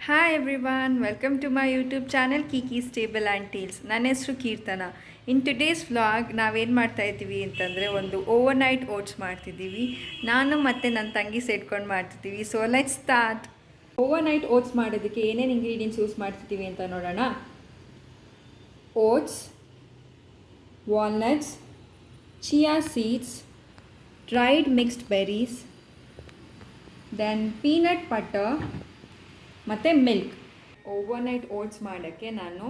Hi everyone, welcome to my YouTube channel Kiki's table and tales. ನನ್ನ ಹೆಸರು ಕೀರ್ತನ. In today's vlog ನಾವೇನು ಮಾಡ್ತಾಯಿದ್ದೀವಿ ಅಂತಂದರೆ ಒಂದು ಓವರ್ ನೈಟ್ ಓಟ್ಸ್ ಮಾಡ್ತಿದ್ದೀವಿ. ನಾನು ಮತ್ತು ನನ್ನ ತಂಗಿ ಸೇರ್ಕೊಂಡು ಮಾಡ್ತಿದ್ದೀವಿ. So let's start. Overnight oats ಮಾಡೋದಕ್ಕೆ ಏನೇನು ಇಂಗ್ರೀಡಿಯೆಂಟ್ಸ್ ಯೂಸ್ ಮಾಡ್ತಿದ್ದೀವಿ ಅಂತ ನೋಡೋಣ. Oats, walnuts, chia seeds, dried mixed berries, then peanut butter ಮತ್ತು ಮಿಲ್ಕ್. ಓವರ್ ನೈಟ್ ಓಟ್ಸ್ ಮಾಡೋಕ್ಕೆ ನಾನು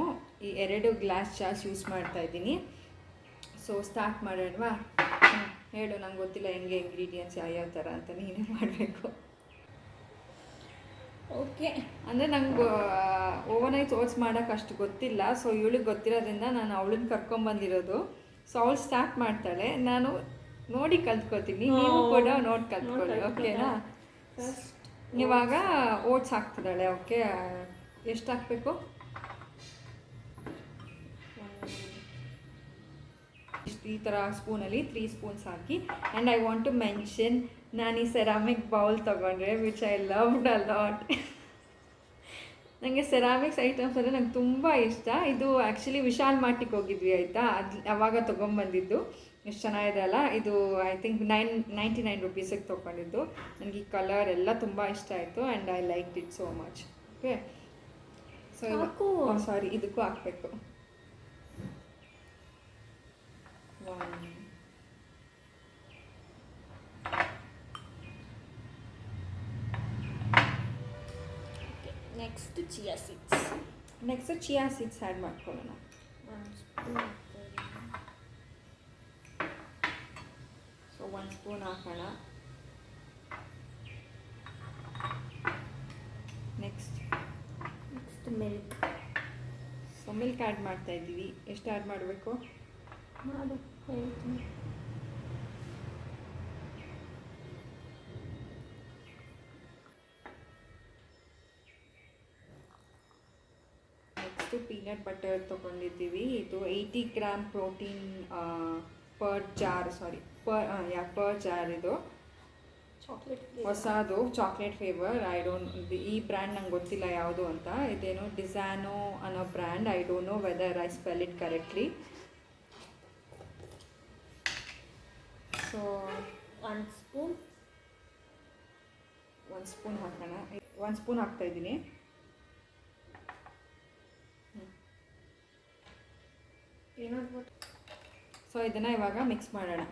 ಈ 2 ಗ್ಲಾಸ್ ಚಾಸ್ ಯೂಸ್ ಮಾಡ್ತಾಯಿದ್ದೀನಿ. ಸೊ ಸ್ಟಾರ್ಟ್ ಮಾಡೋಣವಾ? ಹೇಳು, ನಂಗೆ ಗೊತ್ತಿಲ್ಲ ಹೆಂಗೆ ಇಂಗ್ರೀಡಿಯೆಂಟ್ಸ್ ಯಾವ್ಯಾವ ಥರ ಅಂತ, ನೀನೇ ಮಾಡಬೇಕು. ಓಕೆ, ಅಂದರೆ ನಂಗೆ ಓವರ್ ನೈಟ್ ಓಟ್ಸ್ ಮಾಡೋಕ್ಕೆ ಅಷ್ಟು ಗೊತ್ತಿಲ್ಲ. ಸೊ ಇವಳಿಗೆ ಗೊತ್ತಿರೋದ್ರಿಂದ ನಾನು ಅವಳನ್ನ ಕರ್ಕೊಂಬಂದಿರೋದು. ಸೊ ಅವಳು ಸ್ಟಾರ್ಟ್ ಮಾಡ್ತಾಳೆ, ನಾನು ನೋಡಿ ಕಲ್ತ್ಕೋತೀನಿ, ನೀವು ಕೂಡ ನೋಡಿ ಕಲ್ತ್ಕೊಳ್ಳಿ. ಓಕೆನಾ? ಇವಾಗ ಓಟ್ಸ್ ಹಾಕ್ತಿದ್ದಾಳೆ. ಓಕೆ, ಎಷ್ಟು ಹಾಕಬೇಕು? ಈ ಥರ ಸ್ಪೂನಲ್ಲಿ 3 ಸ್ಪೂನ್ಸ್ ಹಾಕಿ. And I want to mention, ನಾನು ಈ ಸೆರಾಮಿಕ್ ಬೌಲ್ ತೊಗೊಂಡ್ರೆ which I loved a lot. ನನಗೆ ಸೆರಾಮಿಕ್ಸ್ ಐಟಮ್ಸ್ ಅಂದರೆ ನಂಗೆ ತುಂಬ ಇಷ್ಟ. ಇದು ಆ್ಯಕ್ಚುಲಿ ವಿಶಾಲ್ ಮಾರ್ಟಿಗೆ ಹೋಗಿದ್ವಿ, ಆಯಿತಾ? ಅವಾಗ ತೊಗೊಂಬಂದಿದ್ದು. ಎಷ್ಟು ಚೆನ್ನಾಗಿದೆ ಅಲ್ಲ ಇದು. ಐ ಥಿಂಕ್ 999 ರುಪೀಸಿಗೆ ತೊಗೊಂಡಿದ್ದು. ನನಗೆ ಈ ಕಲರ್ ಎಲ್ಲ ತುಂಬ ಇಷ್ಟ ಆಯಿತು and I like it so much. Okay, so sorry, ಇದಕ್ಕೂ ಹಾಕಬೇಕು. ನೆಕ್ಸ್ಟ್ ಚಿಯಾ ಸೀಡ್ಸ್ ಆ್ಯಡ್ ಮಾಡ್ಕೊಳ್ಳೋಣ. ಸೊ 1 ಸ್ಪೂನ್ ಹಾಕೋಣ. Next milk. So milk add ಮಾಡ್ತಾ ಇದ್ದೀವಿ. ಎಷ್ಟು ಆ್ಯಡ್ ಮಾಡಬೇಕು? ಹೇಳ್ತೀನಿ. ನೆಕ್ಸ್ಟು ಪೀನಟ್ ಬಟರ್ ತೊಗೊಂಡಿದ್ದೀವಿ. ಇದು 80 ಗ್ರಾಮ್ ಪ್ರೋಟೀನ್ ಪರ್ ಜಾರ್ ಇದು. ಹೊಸದು ಚಾಕ್ಲೇಟ್ ಫ್ಲೇವರ್. ಐ ಡೋಂಟ್, ಈ ಬ್ರ್ಯಾಂಡ್ ನಂಗೆ ಗೊತ್ತಿಲ್ಲ ಯಾವುದು ಅಂತ. ಇದೇನು ಡಿಸಾನೋ ಅನ್ನೋ brand. I don't know whether I spell it correctly. So 1 spoon ಹಾಕೋಣ. 1 ಸ್ಪೂನ್ ಹಾಕ್ತಾಯಿದ್ದೀನಿ. ಸೊ ಇದನ್ನು ಇವಾಗ ಮಿಕ್ಸ್ ಮಾಡೋಣ.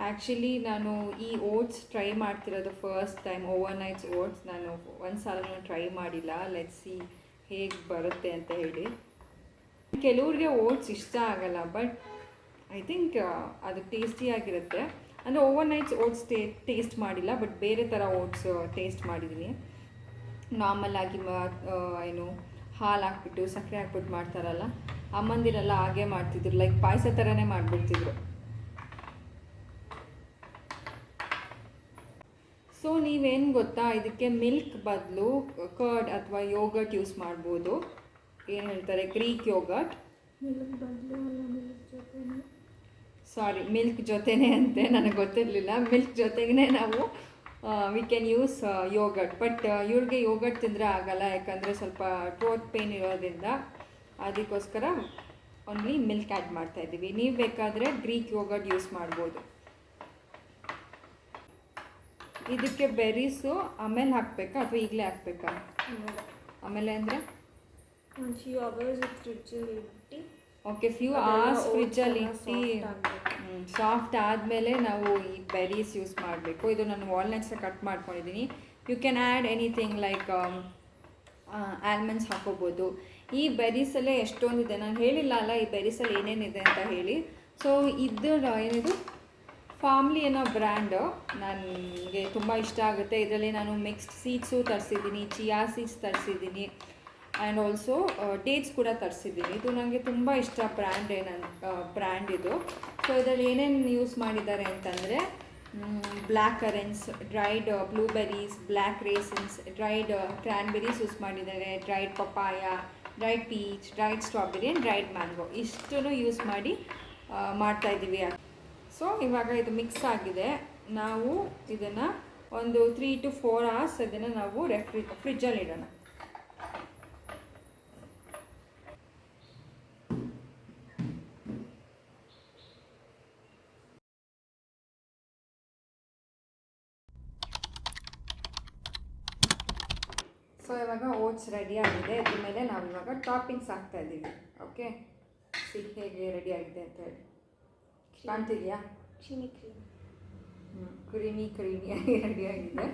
ಆ್ಯಕ್ಚುಲಿ ನಾನು ಈ ಓಟ್ಸ್ ಟ್ರೈ ಮಾಡ್ತಿರೋದು first time. Over nights oats ನಾನು ಒಂದು ಸಲ ಟ್ರೈ ಮಾಡಿಲ್ಲ. ಲೆಟ್ಸ್ ಸಿ ಹೇಗೆ ಬರುತ್ತೆ ಅಂತ ಹೇಳಿ. ಕೆಲವ್ರಿಗೆ ಓಟ್ಸ್ ಇಷ್ಟ ಆಗಲ್ಲ, ಬಟ್ ಐ ಥಿಂಕ್ ಅದು ಟೇಸ್ಟಿಯಾಗಿರುತ್ತೆ. ಅಂದರೆ ಓವರ್ ನೈಟ್ಸ್ ಓಟ್ಸ್ ಟೇಸ್ಟ್ ಮಾಡಿಲ್ಲ, ಬಟ್ ಬೇರೆ ಥರ ಓಟ್ಸ್ ಟೇಸ್ಟ್ ಮಾಡಿದ್ದೀನಿ. ನಾರ್ಮಲ್ ಆಗಿ ಏನು ಹಾಲು ಹಾಕ್ಬಿಟ್ಟು ಸಕ್ಕರೆ ಹಾಕ್ಬಿಟ್ಟು ಮಾಡ್ತಾರಲ್ಲ, ಅಮ್ಮಂದಿರೆಲ್ಲ ಹಾಗೆ ಮಾಡ್ತಿದ್ರು, ಲೈಕ್ ಪಾಯಸ ಥರನೇ ಮಾಡಿಬಿಡ್ತಿದ್ರು. ಸೊ ನೀವೇನು ಗೊತ್ತಾ, ಇದಕ್ಕೆ ಮಿಲ್ಕ್ ಬದಲು ಕರ್ಡ್ ಅಥವಾ ಯೋಗರ್ಟ್ ಯೂಸ್ ಮಾಡ್ಬೋದು. ಏನು ಹೇಳ್ತಾರೆ, ಗ್ರೀಕ್ ಯೋಗರ್ಟ್. ಮಿಲ್ಕ್ ಜೊತೆನೇ ಅಂತೆ, ನನಗೆ ಗೊತ್ತಿರಲಿಲ್ಲ. ಮಿಲ್ಕ್ ಜೊತೆಗೇ ನಾವು we can use yoghurt. But ಇವ್ರಿಗೆ ಯೋಗರ್ಟ್ ತಿಂದರೆ ಆಗಲ್ಲ, ಯಾಕಂದರೆ ಸ್ವಲ್ಪ ಥ್ರೋಟ್ ಪೇನ್ ಇರೋದ್ರಿಂದ. ಅದಕ್ಕೋಸ್ಕರ ಓನ್ಲಿ ಮಿಲ್ಕ್ ಆ್ಯಡ್ ಮಾಡ್ತಾಯಿದ್ದೀವಿ. ನೀವು ಬೇಕಾದರೆ ಗ್ರೀಕ್ ಯೋಗರ್ಟ್ ಯೂಸ್ ಮಾಡ್ಬೋದು. ಇದಕ್ಕೆ ಬೆರೀಸು ಆಮೇಲೆ ಹಾಕಬೇಕಾ ಅಥವಾ ಈಗಲೇ ಹಾಕಬೇಕಾ? ಆಮೇಲೆ ಅಂದರೆ ಓಕೆ, ಫ್ಯೂ ಅವರ್ಸ್ ಫ್ರಿಜ್ಜಲ್ಲಿ ಇಟ್ಟು ಸಾಫ್ಟ್ ಆದಮೇಲೆ ನಾವು ಈ ಬೆರೀಸ್ ಯೂಸ್ ಮಾಡಬೇಕು. ಇದು ನಾನು ವಾಲ್ನಟ್ಸ್ನ ಕಟ್ ಮಾಡ್ಕೊಂಡಿದ್ದೀನಿ. You can add anything like almonds ಹಾಕೋಬೋದು. ಈ ಬೆರೀಸಲ್ಲೇ ಎಷ್ಟೊಂದಿದೆ, ನಾನು ಹೇಳಿಲ್ಲ ಅಲ್ಲ ಈ ಬೆರೀಸಲ್ಲಿ ಏನೇನಿದೆ ಅಂತ ಹೇಳಿ. ಸೊ ಇದು ಏನಿದು ಫಾರ್ಮ್ಲಿ ಅನ್ನೋ ಬ್ರ್ಯಾಂಡು ನನಗೆ ತುಂಬ ಇಷ್ಟ ಆಗುತ್ತೆ. ಇದರಲ್ಲಿ ನಾನು ಮಿಕ್ಸ್ಡ್ ಸೀಡ್ಸು ತರಿಸಿದ್ದೀನಿ, ಚಿಯಾ ಸೀಡ್ಸ್ ತರಿಸಿದ್ದೀನಿ, ಆ್ಯಂಡ್ ಆಲ್ಸೋ ಡೇಟ್ಸ್ ಕೂಡ ತರಿಸಿದ್ದೀನಿ. ಇದು ನನಗೆ ತುಂಬ ಇಷ್ಟ ಬ್ರ್ಯಾಂಡ್ ಇದು. ಸೊ ಇದರಲ್ಲಿ ಏನೇನು ಯೂಸ್ ಮಾಡಿದ್ದಾರೆ ಅಂತಂದರೆ black currants, dried blueberries, black raisins, dried cranberries use ಮಾಡಿದ್ದಾರೆ, dried papaya, dried peach, dried strawberry and dried mango. ಇಷ್ಟನ್ನು ಯೂಸ್ ಮಾಡಿ ಮಾಡ್ತಾಯಿದ್ದೀವಿ. ಸೊ ಇವಾಗ ಇದು ಮಿಕ್ಸ್ ಆಗಿದೆ. ನಾವು ಇದನ್ನು ಒಂದು 3 to 4 hours ಅದನ್ನು ನಾವು ಫ್ರಿಜ್ಜಲ್ಲಿ ಇಡೋಣ. ಸೊ ಇವಾಗ ಓಟ್ಸ್ ರೆಡಿ ಆಗಿದೆ. ಅದ್ರ ಮೇಲೆ ನಾವು ಇವಾಗ ಟಾಪಿಂಗ್ಸ್ ಹಾಕ್ತಾ ಇದ್ದೀವಿ. ಓಕೆ, ಹೇಗೆ ರೆಡಿ ಆಗಿದೆ ಅಂತ ಹೇಳಿ ಕಾಣ್ತಿದೆಯಾ? ಕ್ರೀಮಿಯಾಗಿ ರೆಡಿ ಆಗಿದೆ.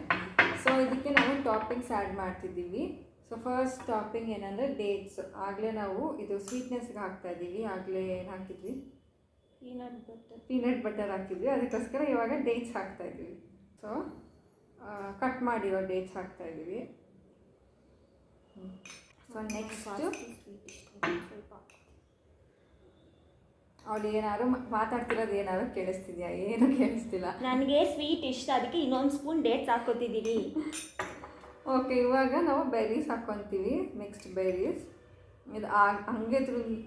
ಸೊ ಇದಕ್ಕೆ ನಾವು ಟಾಪಿಂಗ್ಸ್ ಆ್ಯಡ್ ಮಾಡ್ತಿದ್ದೀವಿ. ಸೊ ಫಸ್ಟ್ ಟಾಪಿಂಗ್ ಏನಂದರೆ ಡೇಟ್ಸ್. ಆಗಲೇ ನಾವು ಇದು ಸ್ವೀಟ್ನೆಸ್ಗೆ ಹಾಕ್ತಾ ಇದ್ದೀವಿ. ಆಗಲೇ ಏನು ಹಾಕಿದ್ವಿ? ಪೀನಟ್ ಬಟರ್ ಹಾಕಿದ್ವಿ. ಅದಕ್ಕೋಸ್ಕರ ಇವಾಗ ಡೇಟ್ಸ್ ಹಾಕ್ತಾ ಇದ್ದೀವಿ. ಸೊ ಕಟ್ ಮಾಡಿರೋ ಡೇಟ್ಸ್ ಹಾಕ್ತಾ ಇದ್ದೀವಿ. ಸೊ ನೆಕ್ಸ್ಟ್ ಅವಳು ಏನಾದ್ರು ಮಾತಾಡ್ತಿರೋದು ಏನಾದ್ರು ಕೇಳಿಸ್ತಿದ್ಯಾ? ಏನು ಕೇಳಿಸ್ತಿಲ್ಲ. ನನಗೆ ಸ್ವೀಟ್ ಇಷ್ಟ, ಅದಕ್ಕೆ ಇನ್ನೊಂದು ಸ್ಪೂನ್ ಡೇಟ್ಸ್ ಹಾಕೋತಿದ್ದೀವಿ. ಓಕೆ, ಇವಾಗ ನಾವು ಬೆರೀಸ್ ಹಾಕ್ಕೊತೀವಿ. Mixed berries. ಇದು ಹಂಗೆ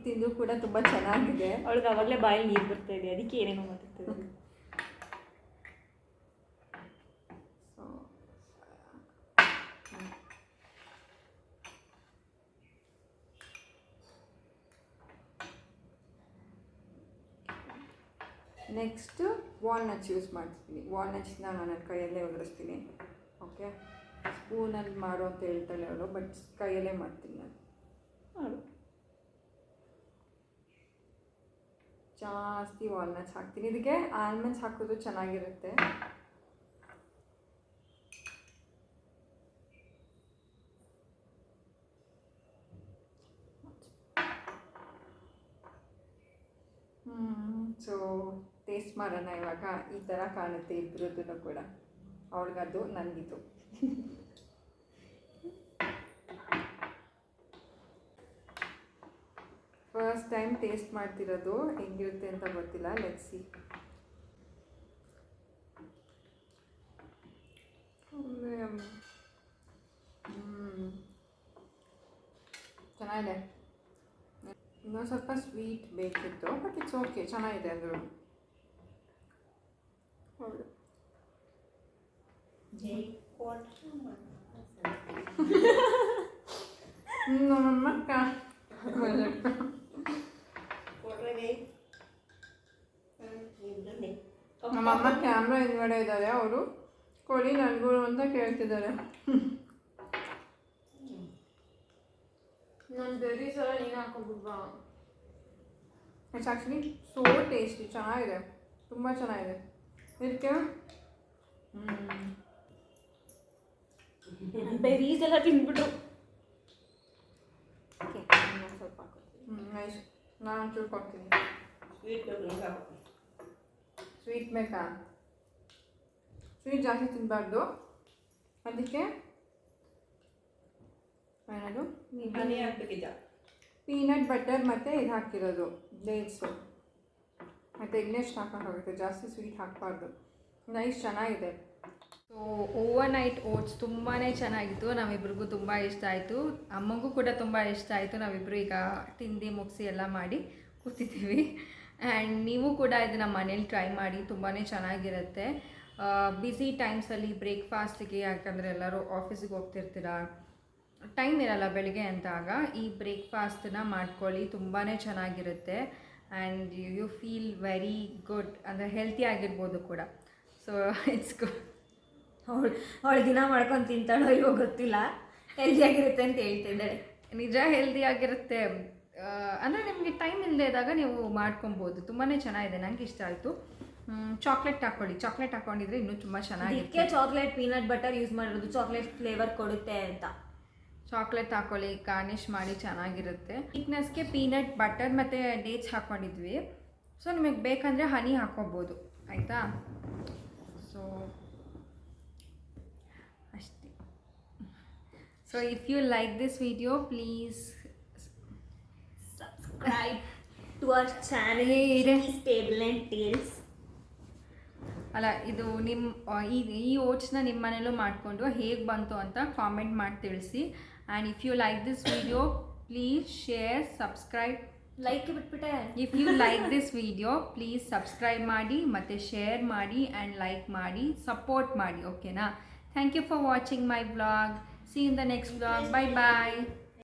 ತಿಂದು ಕೂಡ ತುಂಬ ಚೆನ್ನಾಗಿದೆ. ಅವಳಿಗೆ ಅವಾಗಲೇ ಬಾಯಲ್ಲಿ ನೀರು ಬರ್ತಾ ಇದೆ, ಅದಕ್ಕೆ ಏನೇನೋ ಮಾತಾಡ್ತಿದ್ದೀವಿ. ನೆಕ್ಸ್ಟು ವಾಲ್ನಟ್ಸ್ ಯೂಸ್ ಮಾಡ್ತೀನಿ. ವಾಲ್ನಟ್ಸ್ನ ನಾನು ಕೈಯಲ್ಲೇ ಒದರಿಸ್ತೀನಿ. ಓಕೆ, ಸ್ಪೂನಲ್ಲಿ ಮಾಡು ಅಂತ ಹೇಳ್ತಾಳೆ ಅವಳು, ಬಟ್ ಕೈಯಲ್ಲೇ ಮಾಡ್ತೀನಿ ನಾನು. ಜಾಸ್ತಿ ವಾಲ್ನಟ್ಸ್ ಹಾಕ್ತೀನಿ. ಇದಕ್ಕೆ ಆಲ್ಮಂಡ್ಸ್ ಹಾಕೋದು ಚೆನ್ನಾಗಿರುತ್ತೆ. ಸೊ ಟೇಸ್ಟ್ ಮಾಡೋಣ ಇವಾಗ. ಈ ಥರ ಕಾಣುತ್ತೆ ಇಬ್ಬರದ್ದು ಕೂಡ. ಅವಳಿಗದು, ನನಗಿದು. ಫಸ್ಟ್ ಟೈಮ್ ಟೇಸ್ಟ್ ಮಾಡ್ತಿರೋದು, ಹೆಂಗಿರುತ್ತೆ ಅಂತ ಗೊತ್ತಿಲ್ಲ. Let's see. ಚೆನ್ನಾಗಿದೆ. ಇನ್ನೊಂದು ಸ್ವಲ್ಪ ಸ್ವೀಟ್ ಬೇಕಿತ್ತು, ಬಟ್ ಇಟ್ಸ್ ಓಕೆ, ಚೆನ್ನಾಗಿದೆ. ಅಂದರು ಹೌದು. ನಮ್ಮಕ್ಕ ನಮ್ಮಮ್ಮ ಕ್ಯಾಮ್ರಾ ಹಿಂದ್ಗಡೆ ಇದ್ದಾರೆ. ಅವರು ಕೊಡಿ ನನಗೂ ಅಂತ ಕೇಳ್ತಿದ್ದಾರೆ. ನನ್ನ ಬೆರೀಸ್ ಎಲ್ಲ ನೀನು ಹಾಕೋಬಿಡ್ಬಾ. It's actually so tasty. ಚೆನ್ನಾಗಿದೆ, ತುಂಬ ಚೆನ್ನಾಗಿದೆ. ಇದಕ್ಕೆ ಬೆರೀಸ್ ಎಲ್ಲ ತಿಂದ್ಬಿಟ್ರು. ಸ್ವಲ್ಪ ನೈಸ್. ನಾನು ತಿಳ್ಕೊಡ್ತೀನಿ. ಸ್ವೀಟ್ ಬೇಕಾ? ಸ್ವೀಟ್ ಜಾಸ್ತಿ ತಿನ್ನಬಾರ್ದು. ಅದಕ್ಕೆ ಏನದು ಪೀನಟ್ ಬಟರ್ ಮತ್ತು ಇದು ಹಾಕಿರೋದು ಡೇಟ್ಸು ಮತ್ತು ಇನ್ನೆಷ್ಟು ಹಾಕೋಕ್ಕಾಗುತ್ತೆ. ಜಾಸ್ತಿ ಸ್ವೀಟ್ ಹಾಕಬಾರ್ದು. ನೈಸ್, ಚೆನ್ನಾಗಿದೆ. ಸೊ ಓವರ್ ನೈಟ್ ಓಟ್ಸ್ ತುಂಬಾ ಚೆನ್ನಾಗಿತ್ತು. ನಾವಿಬ್ರಿಗೂ ತುಂಬ ಇಷ್ಟ ಆಯಿತು. ಅಮ್ಮಂಗೂ ಕೂಡ ತುಂಬ ಇಷ್ಟ ಆಯಿತು. ನಾವಿಬ್ಬರು ಈಗ ತಿಂದು ಮುಗಿಸಿ ಎಲ್ಲ ಮಾಡಿ ಕೂತಿದ್ದೀವಿ. ಆ್ಯಂಡ್ ನೀವು ಕೂಡ ಇದನ್ನು ಮನೇಲಿ ಟ್ರೈ ಮಾಡಿ, ತುಂಬಾ ಚೆನ್ನಾಗಿರುತ್ತೆ. ಬ್ಯುಸಿ ಟೈಮ್ಸಲ್ಲಿ ಬ್ರೇಕ್ಫಾಸ್ಟಿಗೆ, ಯಾಕಂದರೆ ಎಲ್ಲರೂ ಆಫೀಸಿಗೆ ಹೋಗ್ತಿರ್ತೀರ, ಟೈಮ್ ಇರಲ್ಲ ಬೆಳಗ್ಗೆ ಅಂತಾಗ ಈ ಬ್ರೇಕ್ಫಾಸ್ಟನ್ನ ಮಾಡ್ಕೊಳ್ಳಿ. ತುಂಬಾ ಚೆನ್ನಾಗಿರುತ್ತೆ. And you feel very good, ಅಂದರೆ ಹೆಲ್ತಿ ಆಗಿರ್ಬೋದು ಕೂಡ. So it's good. ಅವಳು ದಿನ ಮಾಡ್ಕೊಂಡು ತಿಂತಾಳೋ ಇವಾಗ ಗೊತ್ತಿಲ್ಲ, ಹೆಲ್ದಿಯಾಗಿರುತ್ತೆ ಅಂತ ಹೇಳ್ತಿದ್ದಾಳೆ. ನಿಜ ಹೆಲ್ದಿಯಾಗಿರುತ್ತೆ. ಅಂದರೆ ನಿಮಗೆ ಟೈಮ್ ಇಲ್ಲದೆ ಇದ್ದಾಗ ನೀವು ಮಾಡ್ಕೊಬೋದು. ತುಂಬಾ ಚೆನ್ನಾಗಿದೆ, ನನಗೆ ಇಷ್ಟ ಆಯಿತು. ಚಾಕ್ಲೇಟ್ ಹಾಕ್ಕೊಳ್ಳಿ. ಚಾಕ್ಲೇಟ್ ಹಾಕ್ಕೊಂಡಿದ್ರೆ ಇನ್ನೂ ತುಂಬ ಚೆನ್ನಾಗಿರುತ್ತೆ. ಚಾಕ್ಲೇಟ್ ಪೀನಟ್ ಬಟರ್ ಯೂಸ್ ಮಾಡಿರೋದು, ಚಾಕ್ಲೇಟ್ ಫ್ಲೇವರ್ ಕೊಡುತ್ತೆ ಅಂತ. ಚಾಕ್ಲೇಟ್ ಹಾಕ್ಕೊಳ್ಳಿ, ಗಾರ್ನಿಷ್ ಮಾಡಿ, ಚೆನ್ನಾಗಿರುತ್ತೆ. ಸ್ವೀಟ್ನೆಸ್ಗೆ ಪೀನಟ್ ಬಟರ್ ಮತ್ತು ಡೇಟ್ಸ್ ಹಾಕ್ಕೊಂಡಿದ್ವಿ. ಸೊ ನಿಮಗೆ ಬೇಕಂದರೆ ಹನಿ ಹಾಕ್ಕೊಬೋದು, ಆಯಿತಾ? ಸೊ ಅಷ್ಟೇ. So if you like this video, please subscribe to our channel Table and Tales. ಅಲ್ಲ, ಇದು ನಿಮ್ಮ ಈ ಓಟ್ಸ್ನ ನಿಮ್ಮ ಮನೇಲೂ ಮಾಡಿಕೊಂಡು ಹೇಗೆ ಬಂತು ಅಂತ ಕಾಮೆಂಟ್ ಮಾಡಿ ತಿಳಿಸಿ. And if you like this video, please share, subscribe like ಬಿಟ್ಬಿಟ್ಟೆ. If you like this video please subscribe ಮಾಡಿ ಮತ್ತು ಶೇರ್ ಮಾಡಿ ಆ್ಯಂಡ್ ಲೈಕ್ ಮಾಡಿ, ಸಪೋರ್ಟ್ ಮಾಡಿ, ಓಕೆನಾ? Thank you for watching my vlog. See in the next vlog. Bye bye.